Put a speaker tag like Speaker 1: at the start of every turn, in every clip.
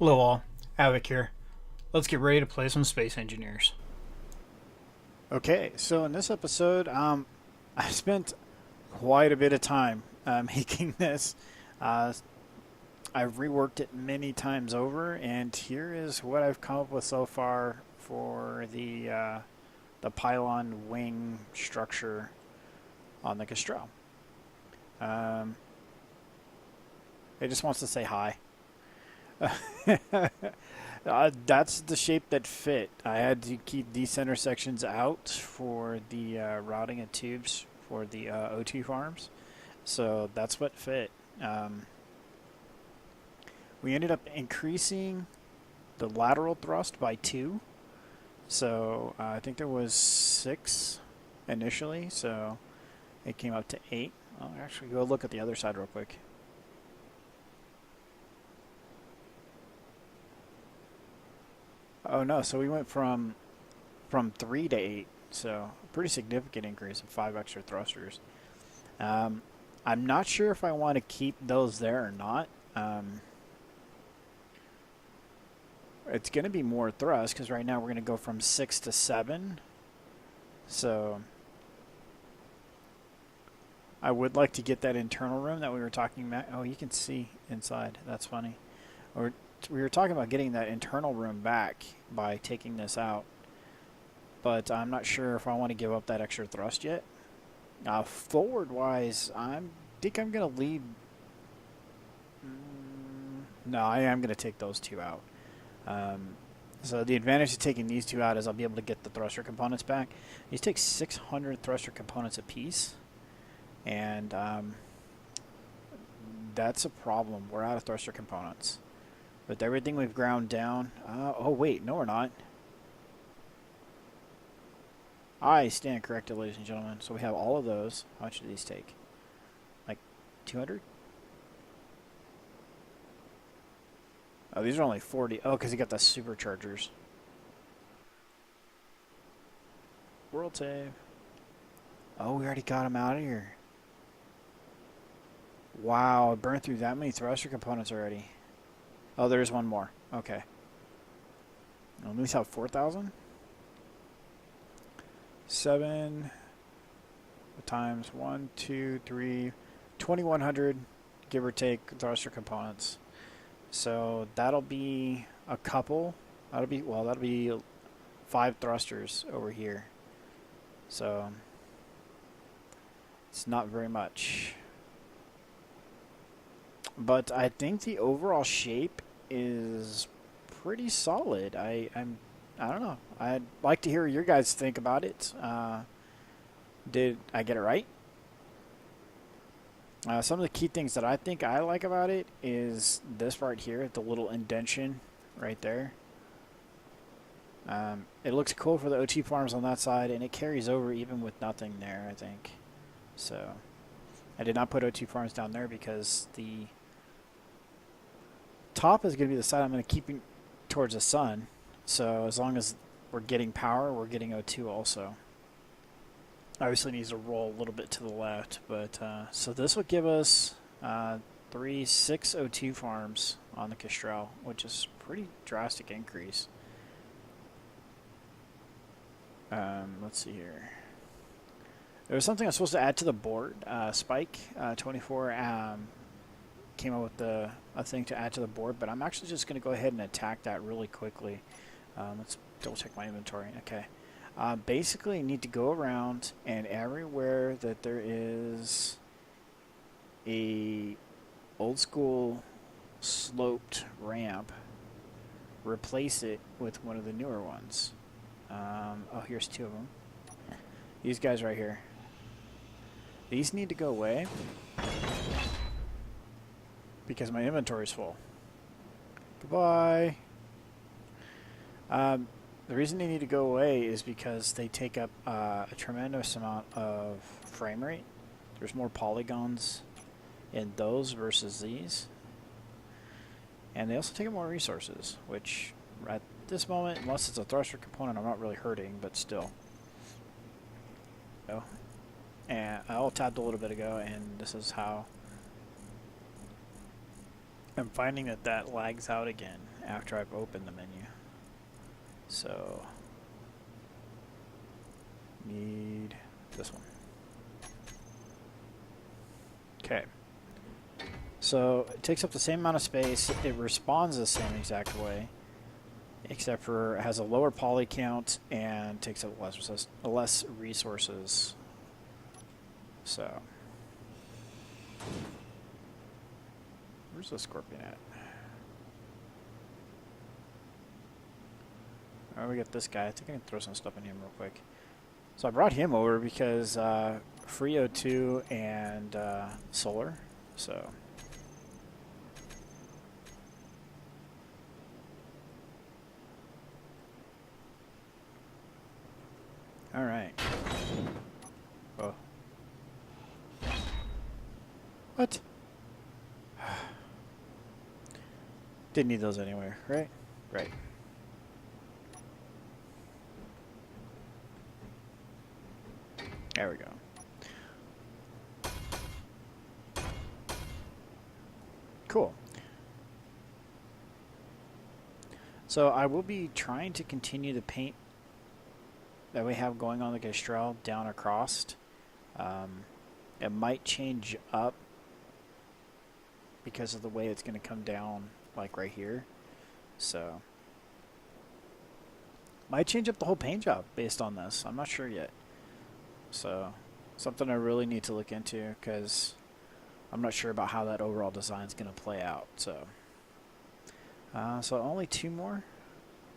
Speaker 1: Hello all, Havoc here. Let's get ready to play some Space Engineers. Okay, so in this episode, I spent quite a bit of time making this. Uh, I've reworked it many times over, and here is what I've come up with so far for the pylon wing structure on the Kestrel. It just wants to say hi. That's the shape that fit. I had to keep these center sections out for the routing of tubes for the O2 farms. So that's what fit. We ended up increasing the lateral thrust by 2. So I think there was 6 initially. So it came up to 8. I'll actually go look at the other side real quick. Oh no, so we went from 3 to 8, so a pretty significant increase of 5 extra thrusters. I'm not sure if I want to keep those there or not. It's going to be more thrust because right now we're going to go from 6 to 7. So I would like to get that internal room that we were talking about. Oh, you can see inside. That's funny. We were talking about getting that internal room back by taking this out, but I'm not sure if I want to give up that extra thrust yet. Forward wise, I think I'm gonna leave. No, I am gonna take those 2 out. So the advantage of taking these 2 out is I'll be able to get the thruster components back. These take 600 thruster components apiece, and that's a problem. We're out of thruster components. With everything we've ground down... oh, wait. No, we're not. I stand corrected, ladies and gentlemen. So we have all of those. How much do these take? Like 200? Oh, these are only 40. Oh, because you got the superchargers. World save. Oh, we already got them out of here. Wow, I burned through that many thruster components already. Oh, there's one more. Okay. At least have 4,000. 7 times 1, 2, 3, 2,100, give or take, thruster components. So that'll be a couple. That'll be 5 thrusters over here. So it's not very much. But I think the overall shape is pretty solid. I don't know. I'd like to hear your guys think about it. Did I get it right? Some of the key things that I think I like about it is this part here, the little indentation right there. It looks cool for the OT farms on that side, and it carries over even with nothing there, I think. So I did not put OT farms down there because the top is going to be the side I'm going to keep towards the sun. So as long as we're getting power, we're getting O2 also. Obviously needs to roll a little bit to the left, but so this will give us 6 O2 farms on the Kestrel, which is a pretty drastic increase. Let's see here. There was something I was supposed to add to the board. Spike 24 came up with a thing to add to the board, but I'm actually just going to go ahead and attack that really quickly. Let's double check my inventory. Okay. Basically, you need to go around, and everywhere that there is a old school sloped ramp, replace it with one of the newer ones. Oh, here's 2 of them. These guys right here. These need to go away because my inventory is full. Goodbye. The reason they need to go away is because they take up a tremendous amount of frame rate. There's more polygons in those versus these. And they also take up more resources, which at this moment, unless it's a thruster component, I'm not really hurting, but still. So, and I all tapped a little bit ago, and this is how I'm finding that that lags out again after I've opened the menu. So, need this one. Okay. So, it takes up the same amount of space. It responds the same exact way, except for it has a lower poly count and takes up less resources. So, where's the scorpion at? Oh, we got this guy. I think I can throw some stuff in him real quick. So I brought him over because free O2 and solar. So. All right. Oh. What? Didn't need those anywhere, right? Right. There we go. Cool. So I will be trying to continue the paint that we have going on the Kestrel down across. It might change up because of the way it's going to come down, like right here. So might change up the whole paint job based on this. I'm not sure yet. So something I really need to look into because I'm not sure about how that overall design is going to play out. So so only 2 more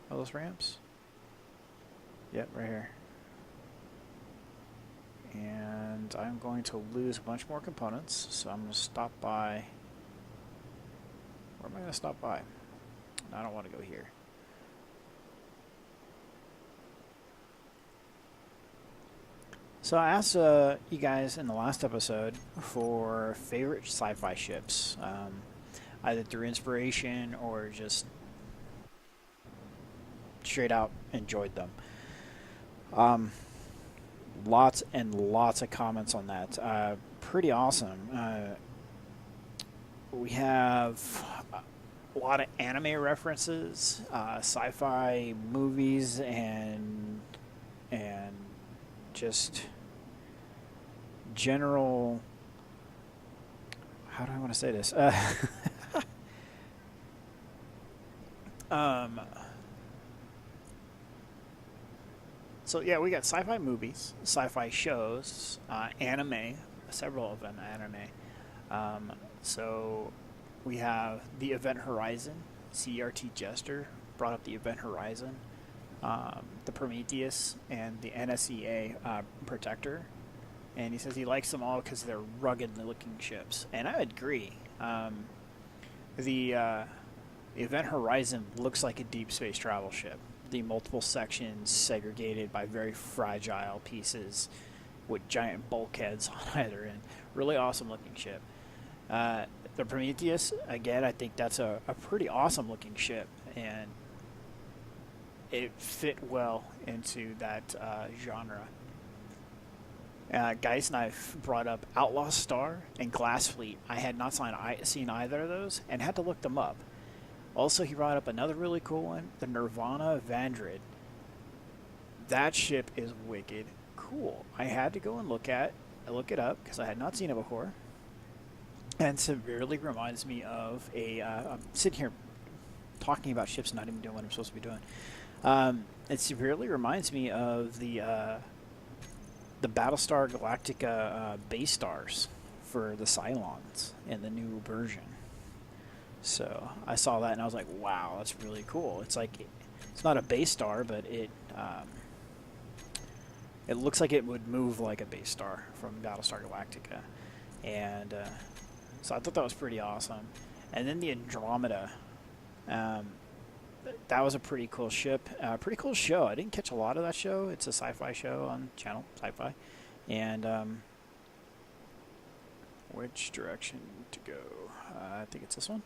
Speaker 1: of those ramps. Yep, right here. And I'm going to lose a bunch more components, so I'm going to stop by. Where am I going to stop by? I don't want to go here. So I asked you guys in the last episode for favorite sci-fi ships, either through inspiration or just straight out enjoyed them. Lots and lots of comments on that. Pretty awesome. We have a lot of anime references, sci-fi movies, and just general. How do I want to say this? So yeah, we got sci-fi movies, sci-fi shows, anime, several of them anime. So we have the Event Horizon. CRT Jester brought up the Event Horizon, the Prometheus, and the NSEA Protector. And he says he likes them all because they're rugged-looking ships. And I agree. The Event Horizon looks like a deep space travel ship. The multiple sections segregated by very fragile pieces with giant bulkheads on either end. Really awesome looking ship. The Prometheus, again, I think that's a pretty awesome looking ship, and it fit well into that genre. Geist Knife brought up Outlaw Star and Glass Fleet. I had not seen either of those and had to look them up. Also, he brought up another really cool one, the Nirvana Vandred. That ship is wicked cool. I had to go and look it up because I had not seen it before. And severely reminds me of I'm sitting here talking about ships and not even doing what I'm supposed to be doing. It severely reminds me of the Battlestar Galactica base stars for the Cylons in the new version. So I saw that and I was like, wow, that's really cool. It's like, it's not a base star, but it looks like it would move like a base star from Battlestar Galactica. And so I thought that was pretty awesome. And then the Andromeda, that was a pretty cool ship, pretty cool show. I didn't catch a lot of that show. It's a sci-fi show on channel Sci-Fi. And which direction to go? I think it's this one.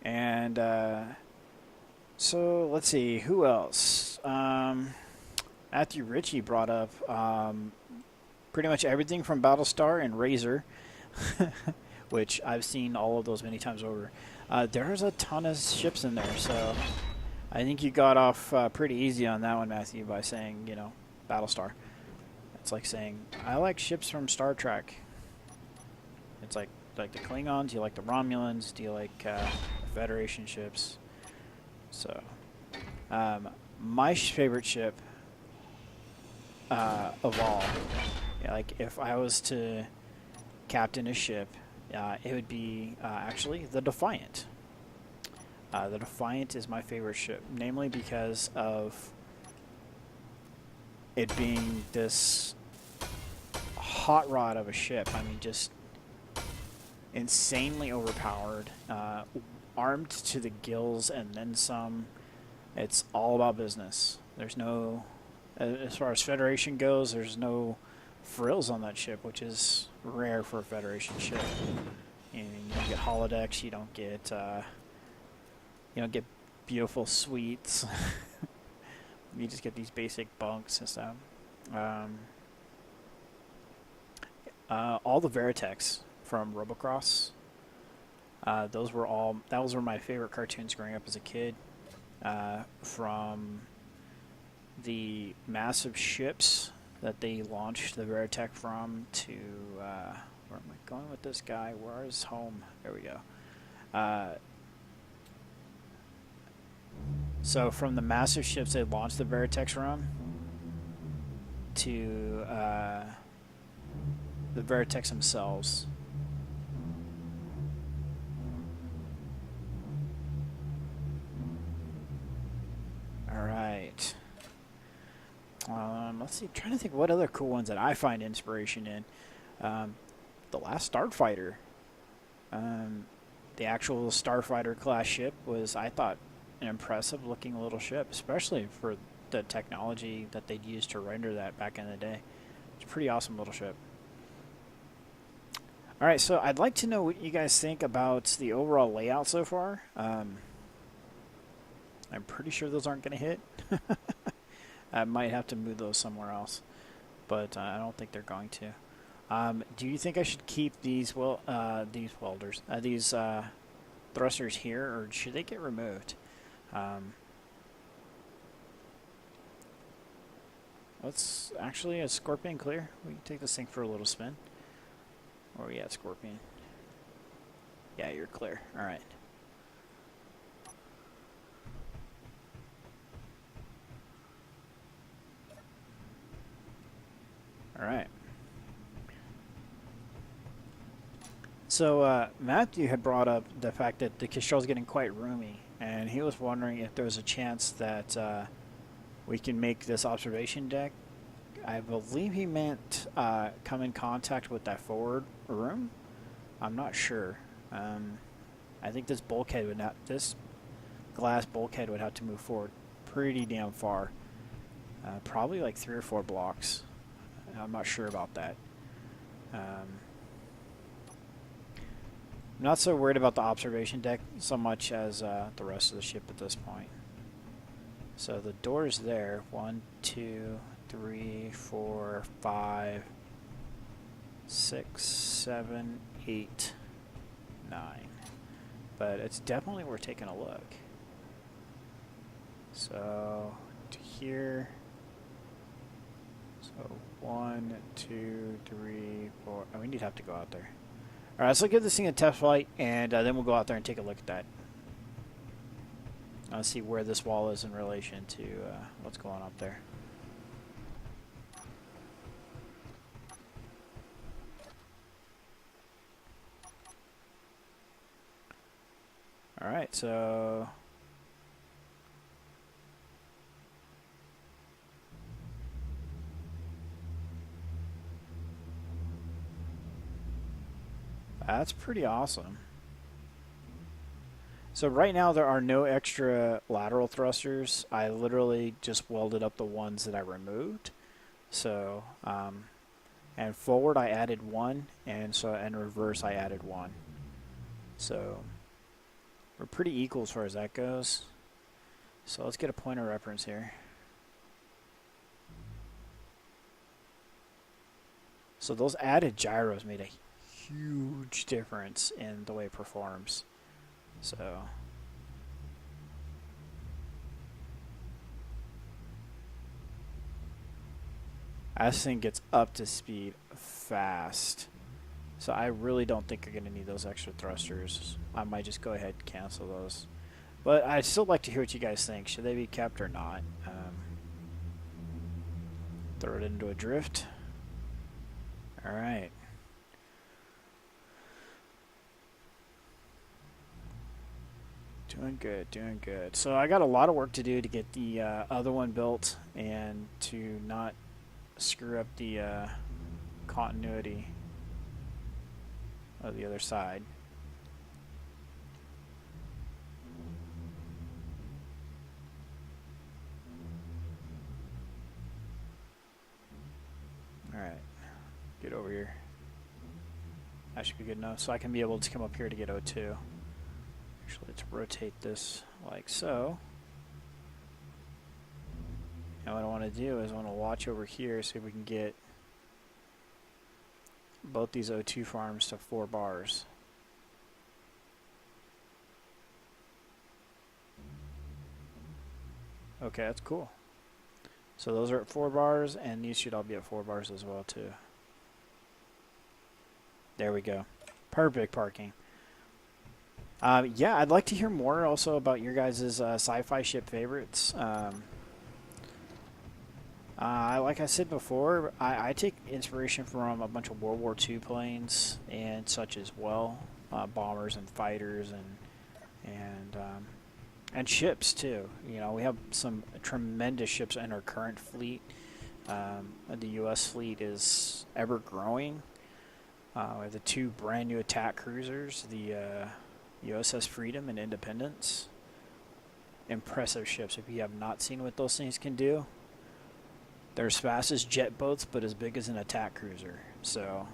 Speaker 1: And so let's see, who else? Matthew Ritchie brought up pretty much everything from Battlestar and Razor. which I've seen all of those many times over. There's a ton of ships in there, so I think you got off pretty easy on that one, Matthew, by saying, you know, Battlestar. It's like saying, I like ships from Star Trek. It's like the Klingons, do you like the Romulans, do you like Federation ships? So, my favorite ship of all, yeah, like if I was to captain a ship, it would be actually the Defiant. The Defiant is my favorite ship, namely because of it being this hot rod of a ship. I mean, just insanely overpowered, armed to the gills and then some. It's all about business. There's no, as far as Federation goes, there's no frills on that ship, which is rare for a Federation ship. You don't get holodecks, you don't get beautiful suites. You just get these basic bunks and stuff. All the Veritex from Robocross, those were my favorite cartoons growing up as a kid. From the massive ships that they launched the Veritech from to where am I going with this guy? Where's home? There we go. So from the massive ships they launched the Veritex from to the Veritex themselves. All right. Let's see. I'm trying to think what other cool ones that I find inspiration in. The last Starfighter. The actual Starfighter class ship was, I thought, an impressive looking little ship, especially for the technology that they'd used to render that back in the day. It's a pretty awesome little ship. All right, so I'd like to know what you guys think about the overall layout so far. I'm pretty sure those aren't going to hit. I might have to move those somewhere else, but I don't think they're going to. Do you think I should keep these these thrusters here, or should they get removed? Let's actually, is Scorpion clear? We can take this thing for a little spin. Where are we at, Scorpion? Yeah, you're clear. All right. All right. So Matthew had brought up the fact that the Kestrel is getting quite roomy, and he was wondering if there was a chance that we can make this observation deck. I believe he meant come in contact with that forward room. I'm not sure. I think this bulkhead would not. This glass bulkhead would have to move forward pretty damn far. Probably like 3 or 4 blocks. I'm not sure about that. I'm not so worried about the observation deck so much as the rest of the ship at this point. So the door's there. 1, 2, 3, 4, 5, 6, 7, 8, 9. But it's definitely worth taking a look. So to here. So 1, 2, 3, 4. Oh, we need to have to go out there. All right, so give this thing a test flight, and then we'll go out there and take a look at that. Let's see where this wall is in relation to what's going up there. All right, so that's pretty awesome. So right now there are no extra lateral thrusters. I literally just welded up the ones that I removed. So, and forward I added 1, and so in reverse I added 1. So we're pretty equal as far as that goes. So let's get a point of reference here. So those added gyros made a huge difference in the way it performs. So this thing gets up to speed fast. So I really don't think you're going to need those extra thrusters. I might just go ahead and cancel those. But I'd still like to hear what you guys think. Should they be kept or not? Throw it into a drift. All right. Doing good, doing good. So I got a lot of work to do to get the other one built and to not screw up the continuity of the other side. Alright, get over here. That should be good enough. So I can be able to come up here to get O2. Actually, let's rotate this like so. And what I want to do is I want to watch over here, see if we can get both these O2 farms to 4 bars. Okay, that's cool. So those are at 4 bars, and these should all be at 4 bars as well too. There we go. Perfect parking. Yeah, I'd like to hear more also about your guys' sci-fi ship favorites. Like I said before, I take inspiration from a bunch of World War II planes and such as well, bombers and fighters and ships too. You know, we have some tremendous ships in our current fleet. The U.S. fleet is ever growing. We have the 2 brand new attack cruisers, the USS Freedom and Independence. Impressive ships. If you have not seen what those things can do, they're as fast as jet boats, but as big as an attack cruiser. So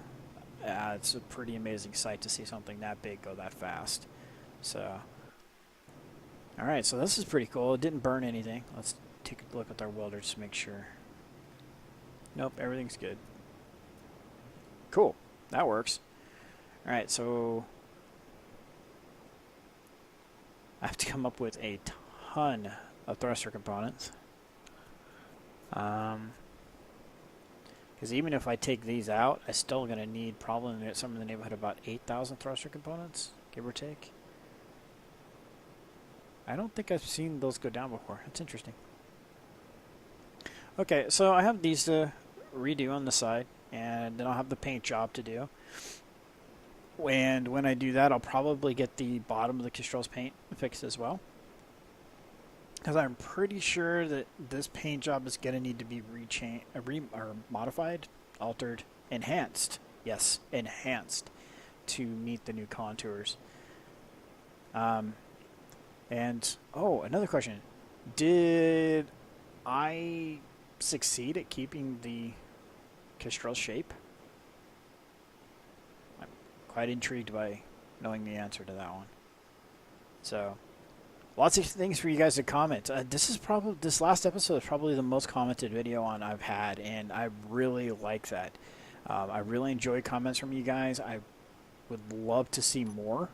Speaker 1: it's a pretty amazing sight to see something that big go that fast. So, all right, so this is pretty cool. It didn't burn anything. Let's take a look at our welders to make sure. Nope, everything's good. Cool, that works. All right, so I have to come up with a ton of thruster components. Because even if I take these out, I'm still going to need probably something in the neighborhood of about 8,000 thruster components, give or take. I don't think I've seen those go down before. That's interesting. Okay, so I have these to redo on the side, and then I'll have the paint job to do. And when I do that, I'll probably get the bottom of the Kestrel's paint fixed as well. Because I'm pretty sure that this paint job is going to need to be modified, altered, enhanced. Yes, enhanced to meet the new contours. And, oh, another question. Did I succeed at keeping the Kestrel shape? I'm quite intrigued by knowing the answer to that one. So, lots of things for you guys to comment. This last episode is probably the most commented video on I've had, and I really like that. I really enjoy comments from you guys. I would love to see more.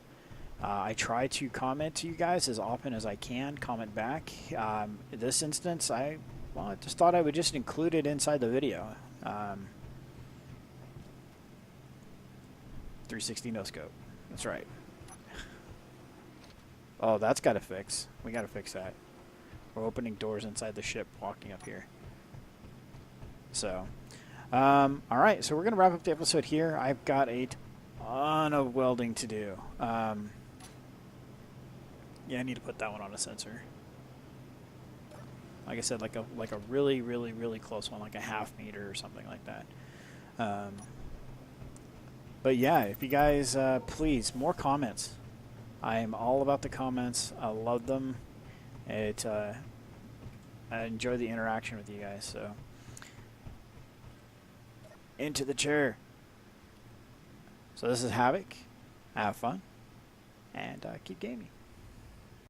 Speaker 1: I try to comment to you guys as often as I can, comment back. In this instance, I just thought I would just include it inside the video. 360 no scope. That's right. Oh, that's got to fix. We got to fix that. We're opening doors inside the ship walking up here. So, all right. So we're going to wrap up the episode here. I've got a ton of welding to do. Yeah, I need to put that one on a sensor. Like I said, like a really, really, really close one, like a ½ meter or something like that. But yeah, if you guys, please, more comments. I am all about the comments. I love them. I enjoy the interaction with you guys. So, into the chair. So this is Havoc. Have fun, and keep gaming.